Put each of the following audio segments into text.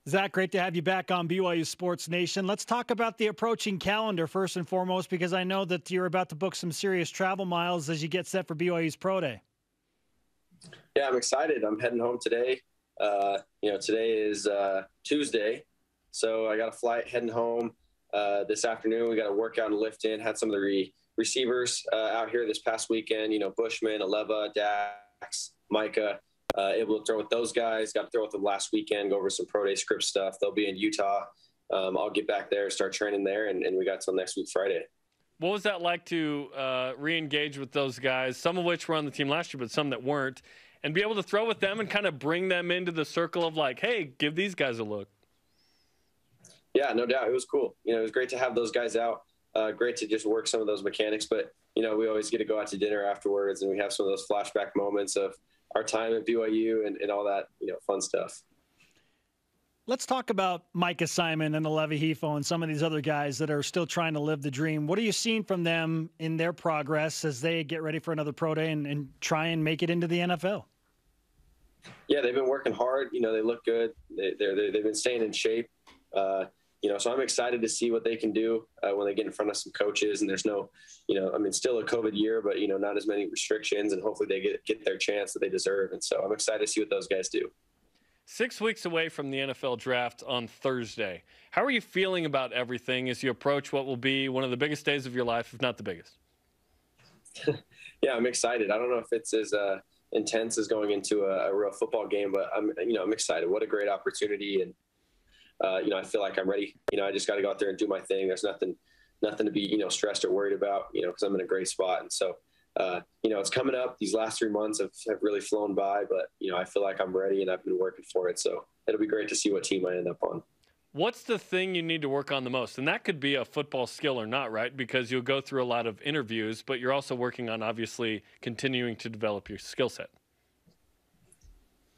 Zach, great to have you back on BYU Sports Nation. Let's talk about the approaching calendar first and foremost, because I know that you're about to book some serious travel miles as you get set for BYU's Pro Day. Yeah, I'm excited. I'm heading home today. Today is Tuesday, so I got a flight heading home this afternoon. We got a workout in Linton. Had some of the receivers out here this past weekend. Bushman, Levi, Dax, Micah. Able to throw with those guys. Got to throw with them last weekend. Go over some pro day script stuff. They'll be in Utah. I'll get back there, start training there, and we got till next week Friday. What was that like to re-engage with those guys, some of which were on the team last year, but some that weren't, and be able to throw with them and kind of bring them into the circle of like, hey, give these guys a look? Yeah, no doubt. It was cool. It was great to have those guys out. Great to just work some of those mechanics. But, we always get to go out to dinner afterwards, and we have some of those flashback moments of our time at BYU and all that, fun stuff. Let's talk about Micah Simon and Levi Hifo and some of these other guys that are still trying to live the dream. What are you seeing from them in their progress as they get ready for another pro day and try and make it into the NFL? Yeah, they've been working hard. They look good. They've been staying in shape. So I'm excited to see what they can do when they get in front of some coaches. And there's no, still a COVID year, but, not as many restrictions. And hopefully they get their chance that they deserve. And so I'm excited to see what those guys do. 6 weeks away from the NFL draft on Thursday. How are you feeling about everything as you approach what will be one of the biggest days of your life, if not the biggest? Yeah, I'm excited. I don't know if it's as intense as going into a real football game, but I'm excited. What a great opportunity. And, I feel like I'm ready. I just got to go out there and do my thing. There's nothing to be, stressed or worried about, because I'm in a great spot. And so, it's coming up. These last 3 months have really flown by, but, I feel like I'm ready and I've been working for it. So it'll be great to see what team I end up on. What's the thing you need to work on the most? And that could be a football skill or not, right? Because you'll go through a lot of interviews, but you're also working on obviously continuing to develop your skill set.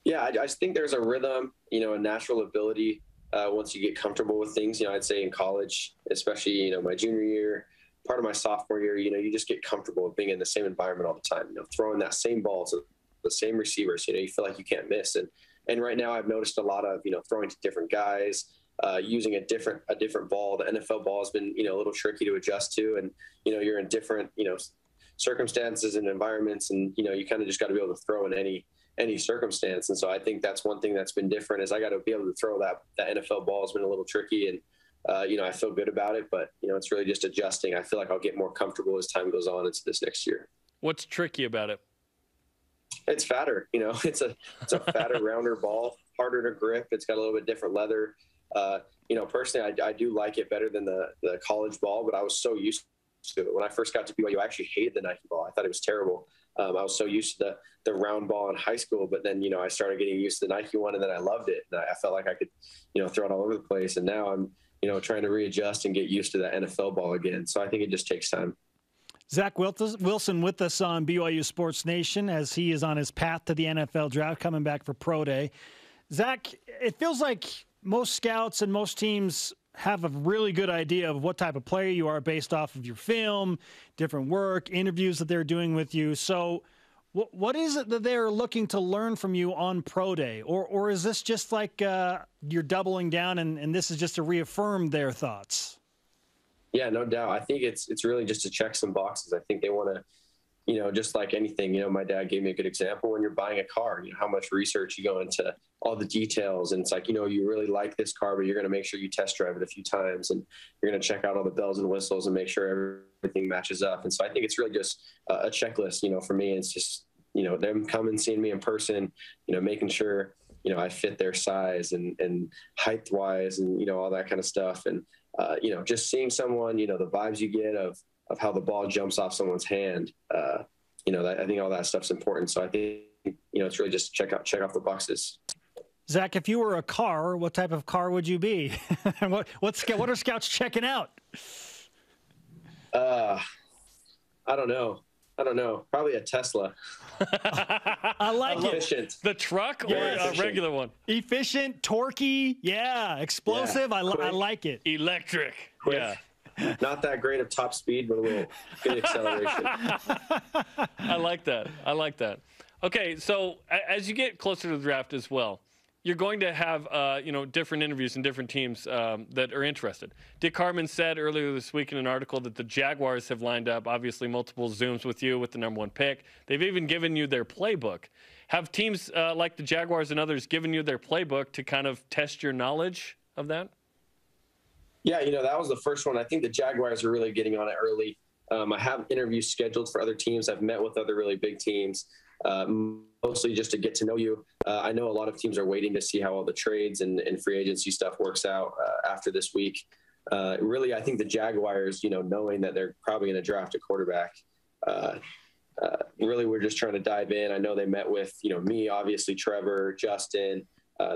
Yeah, I just think there's a rhythm, a natural ability once you get comfortable with things. I'd say in college, especially, my junior year, part of my sophomore year, you just get comfortable with being in the same environment all the time, throwing that same ball to the same receivers, you feel like you can't miss. And right now I've noticed a lot of, throwing to different guys, using a different ball. The NFL ball has been, a little tricky to adjust to. And, you're in different, circumstances and environments. And, you kind of just got to be able to throw in any circumstance. And so I think that's one thing that's been different is I got to be able to throw that NFL ball has been a little tricky. And, I feel good about it, but, it's really just adjusting. I feel like I'll get more comfortable as time goes on into this next year. What's tricky about it? It's fatter, it's a fatter, rounder ball, harder to grip. It's got a little bit different leather. Personally, I do like it better than the college ball, but I was so used to it. When I first got to BYU, I actually hated the Nike ball. I thought it was terrible. I was so used to the round ball in high school, but then, I started getting used to the Nike one, and then I loved it. And I felt like I could, throw it all over the place. And now I'm, trying to readjust and get used to that NFL ball again. So I think it just takes time. Zach Wilson with us on BYU Sports Nation as he is on his path to the NFL draft, coming back for Pro Day. Zach, it feels like most scouts and most teams have a really good idea of what type of player you are based off of your film, different work, interviews that they're doing with you. So what is it that they're looking to learn from you on Pro Day? Or is this just like you're doubling down and this is just to reaffirm their thoughts? Yeah, no doubt. I think it's really just to check some boxes. I think they want to, just like anything, my dad gave me a good example. When you're buying a car, how much research you go into all the details. And it's like, you really like this car, but you're going to make sure you test drive it a few times and you're going to check out all the bells and whistles and make sure everything matches up. And so I think it's really just a checklist, for me. It's just, them coming, seeing me in person, making sure, I fit their size and height wise and, all that kind of stuff. And, just seeing someone, the vibes you get of how the ball jumps off someone's hand, I think all that stuff's important. So I think, it's really just check off the boxes. Zach, if you were a car, what type of car would you be? what are scouts checking out? I don't know. Probably a Tesla. I like it. Efficient. The truck or a regular one? Efficient, torquey, explosive. Yeah, I like it. Electric. Quick. Yeah. Not that great of top speed, but a little good acceleration. I like that. Okay, so as you get closer to the draft as well, you're going to have, different interviews and different teams that are interested. Dick Harmon said earlier this week in an article that the Jaguars have lined up, obviously, multiple Zooms with you with the number 1 pick. They've even given you their playbook. Have teams like the Jaguars and others given you their playbook to kind of test your knowledge of that? Yeah, that was the first one. I think the Jaguars are really getting on it early. I have interviews scheduled for other teams. I've met with other really big teams, mostly just to get to know you. I know a lot of teams are waiting to see how all the trades and free agency stuff works out after this week. Really, I think the Jaguars, knowing that they're probably going to draft a quarterback, really we're just trying to dive in. I know they met with, me, obviously, Trevor, Justin.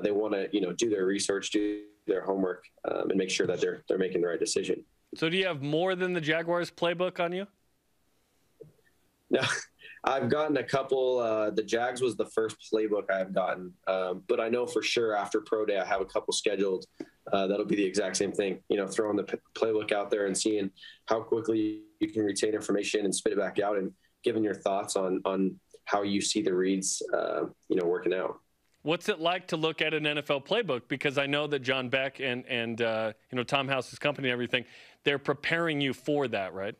They want to, do their research, do their homework, and make sure that they're making the right decision. So do you have more than the Jaguars playbook on you? No, I've gotten a couple. The Jags was the first playbook I've gotten. But I know for sure after Pro Day, I have a couple scheduled. That'll be the exact same thing, throwing the playbook out there and seeing how quickly you can retain information and spit it back out and giving your thoughts on how you see the reads, working out. What's it like to look at an NFL playbook? Because I know that John Beck and Tom House's company and everything, they're preparing you for that, right?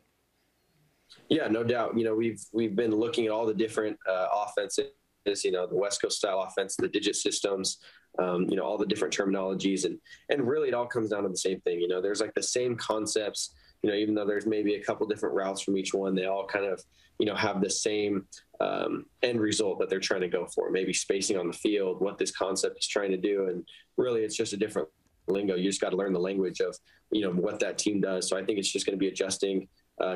Yeah, no doubt. We've been looking at all the different offenses, the West Coast style offense, the digit systems, all the different terminologies. And really it all comes down to the same thing. There's like the same concepts, even though there's maybe a couple different routes from each one, they all kind of, have the same end result that they're trying to go for, maybe spacing on the field, what this concept is trying to do. And really it's just a different lingo. You just got to learn the language of, what that team does. So I think it's just going to be adjusting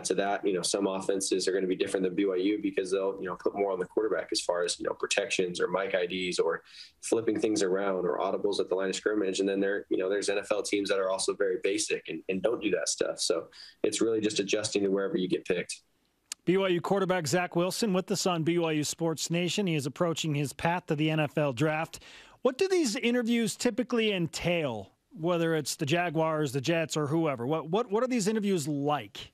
to that. Some offenses are going to be different than BYU because they'll, put more on the quarterback as far as, protections or mic IDs or flipping things around or audibles at the line of scrimmage. And then there's NFL teams that are also very basic and don't do that stuff. So it's really just adjusting to wherever you get picked. BYU quarterback Zach Wilson with us on BYU Sports Nation. He is approaching his path to the NFL draft. What do these interviews typically entail, whether it's the Jaguars, the Jets, or whoever? What are these interviews like?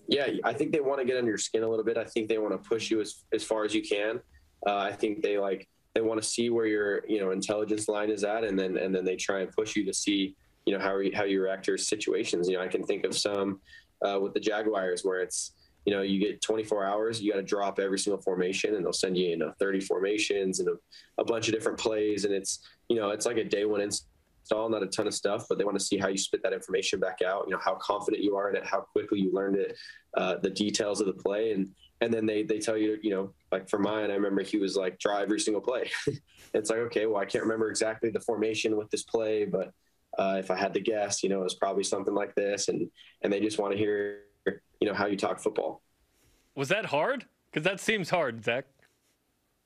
Yeah, I think they want to get under your skin a little bit. I think they want to push you as far as you can. I think they want to see where your intelligence line is at, and then they try and push you to see how you react to situations. I can think of some with the Jaguars where it's you get 24 hours, you got to drop every single formation, and they'll send you 30 formations and a bunch of different plays, and it's it's like a day one install, not a ton of stuff, but they want to see how you spit that information back out, how confident you are in it, how quickly you learned it, the details of the play. And then they tell you, like for mine, I remember he was like, draw every single play. It's like, okay, well, I can't remember exactly the formation with this play, but if I had to guess, it was probably something like this. And they just want to hear, how you talk football. Was that hard? Because that seems hard, Zach.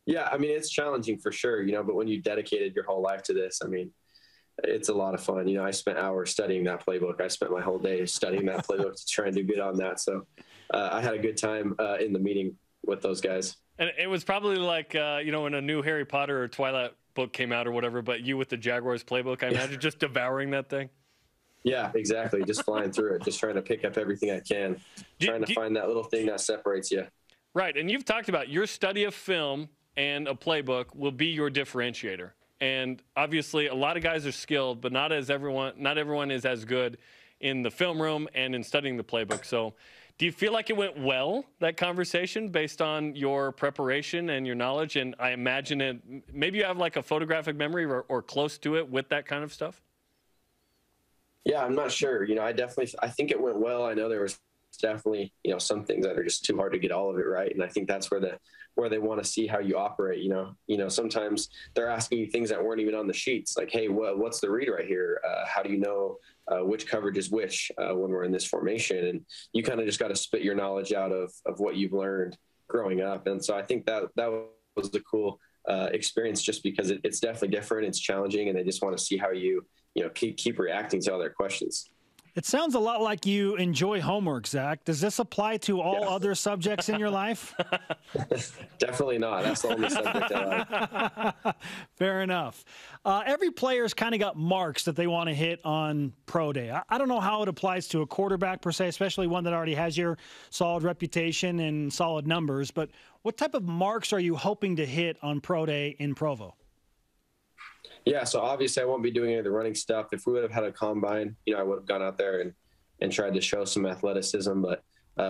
Yeah, I mean, it's challenging for sure, but when you dedicated your whole life to this, I mean, it's a lot of fun. I spent hours studying that playbook. I spent my whole day studying that playbook to try and do good on that. So I had a good time in the meeting with those guys. And it was probably like, when a new Harry Potter or Twilight book came out or whatever, but you with the Jaguars playbook, I imagine just devouring that thing. Yeah, exactly. Just flying through it, just trying to pick up everything I can, trying to find that little thing that separates you. Right. And you've talked about your study of film and a playbook will be your differentiator. And obviously a lot of guys are skilled, but not everyone is as good in the film room and in studying the playbook. So do you feel like it went well, that conversation, based on your preparation and your knowledge? And I imagine maybe you have like a photographic memory or close to it with that kind of stuff? Yeah, I'm not sure. I think it went well. I know there was definitely, some things that are just too hard to get all of it right. And I think that's where they want to see how you operate. Sometimes they're asking you things that weren't even on the sheets. Like, hey, what's the read right here? How do you know which coverage is which when we're in this formation? And you kind of just got to spit your knowledge out of what you've learned growing up. And so I think that was the cool experience, just because it's definitely different. It's challenging, and they just want to see how you keep reacting to all their questions. It sounds a lot like you enjoy homework, Zach. Does this apply to all other subjects in your life? Definitely not. That's the only subject I like. Fair enough. Every player's kind of got marks that they want to hit on Pro Day. I don't know how it applies to a quarterback per se, especially one that already has your solid reputation and solid numbers. But what type of marks are you hoping to hit on Pro Day in Provo? Yeah, so obviously I won't be doing any of the running stuff. If we would have had a combine, I would have gone out there and tried to show some athleticism. But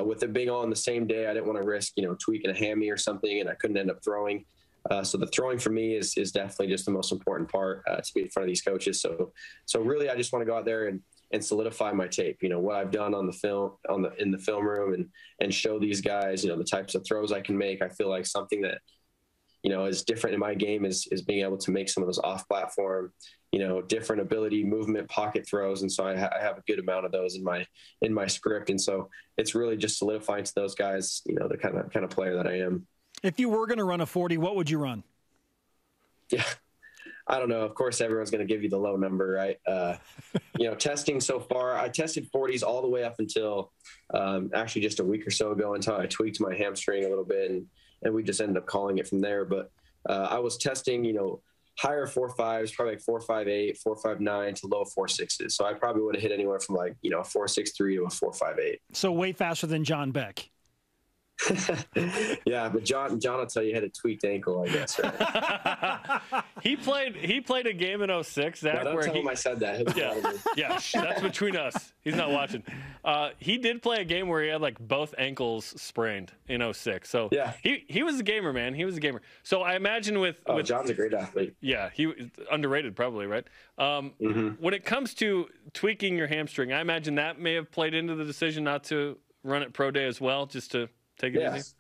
with it being all on the same day, I didn't want to risk, tweaking a hammy or something, and I couldn't end up throwing. So the throwing for me is definitely just the most important part to be in front of these coaches. So really, I just want to go out there and solidify my tape. What I've done on the film, in the film room, and show these guys, the types of throws I can make. I feel like something that is different in my game is being able to make some of those off-platform, different ability, movement, pocket throws. And so I have a good amount of those in my script. And so it's really just solidifying to those guys, the kind of player that I am. If you were going to run a 40, what would you run? Yeah, I don't know. Of course, everyone's going to give you the low number, right? Testing so far, I tested 40s all the way up until actually just a week or so ago, until I tweaked my hamstring a little bit, and we just ended up calling it from there. But I was testing, higher 4.5s, probably like 4.58, 4.59 to low 4.6s. So I probably would have hit anywhere from like, 4.63 to a 4.58. So way faster than John Beck. Yeah, but John will tell you he had a tweaked ankle, I guess, right? He played a game in 06, Zach. No, don't tell him I said that. Yeah, that's between us. He's not watching. He did play a game where he had like both ankles sprained in 06. So yeah, he was a gamer, man. He was a gamer. So I imagine with John's a great athlete. Yeah, he underrated probably, right? When it comes to tweaking your hamstring, I imagine that may have played into the decision not to run at pro day as well, just to take it easy.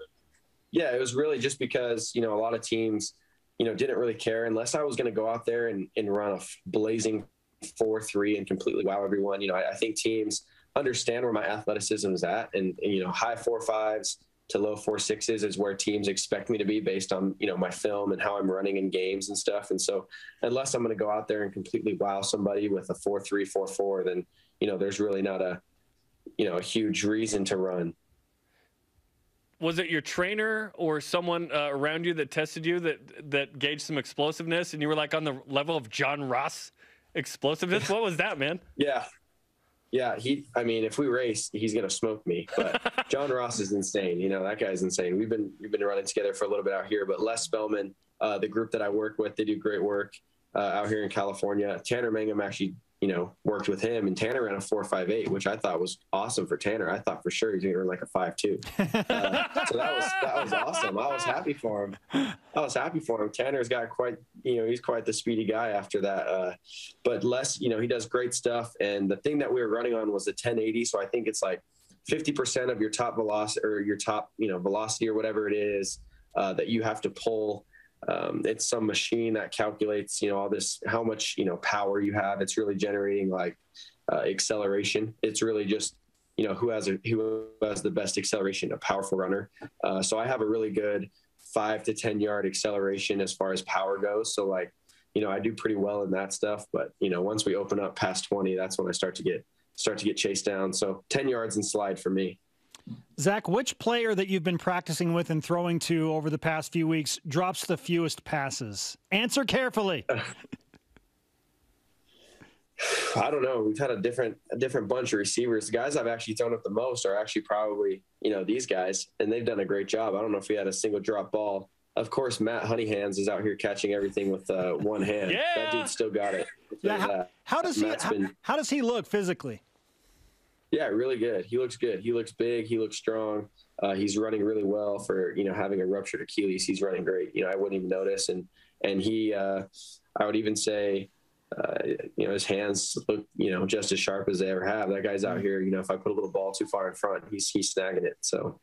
Yeah, it was really just because, a lot of teams, didn't really care unless I was going to go out there and run a blazing 4.3 and completely wow everyone. I think teams understand where my athleticism is at, and high 4.5s to low 4.6s is where teams expect me to be based on, my film and how I'm running in games and stuff. And so unless I'm going to go out there and completely wow somebody with a 4.3, 4.4, then, there's really not a huge reason to run. Was it your trainer or someone around you that tested you that gauged some explosiveness, and you were like on the level of John Ross explosiveness? What was that, man? Yeah. If we race, he's going to smoke me. But John Ross is insane. That guy's insane. We've been running together for a little bit out here. But Les Spellman, the group that I work with, they do great work out here in California. Tanner Mangum actually, worked with him, and Tanner ran a 4.58, which I thought was awesome for Tanner. I thought for sure he's going to run like a 5.2. So that was awesome. I was happy for him. Tanner's got quite, he's quite the speedy guy after that. But Les, he does great stuff. And the thing that we were running on was the 1080. So I think it's like 50% of your top velocity, or your top, velocity or whatever it is that you have to pull. It's some machine that calculates, all this, how much, power you have. It's really generating like acceleration. It's really just, who has the best acceleration, a powerful runner. So I have a really good 5 to 10 yard acceleration as far as power goes. So like, I do pretty well in that stuff, but once we open up past 20, that's when I start to get chased down. So 10 yards and slide for me. Zach, which player that you've been practicing with and throwing to over the past few weeks drops the fewest passes? Answer carefully. I don't know. We've had a different bunch of receivers. The guys I've actually thrown up the most are actually probably, these guys, and they've done a great job. I don't know if we had a single drop ball. Of course, Matt Honeyhands is out here catching everything with one hand. Yeah. That dude still got it. Yeah. How does he look physically? Yeah, really good. He looks good. He looks big. He looks strong. He's running really well for, having a ruptured Achilles. He's running great. I wouldn't even notice. And he, I would even say, his hands look, just as sharp as they ever have. That guy's out here, if I put a little ball too far in front, he's snagging it. So.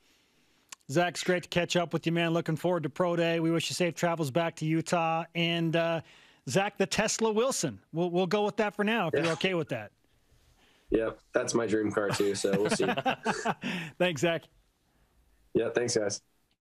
Zach, it's great to catch up with you, man. Looking forward to Pro Day. We wish you safe travels back to Utah. And Zach, the Tesla Wilson. We'll go with that for now, if you're okay with that. Yep, that's my dream car too, so we'll see. Thanks, Zach. Yeah, thanks, guys.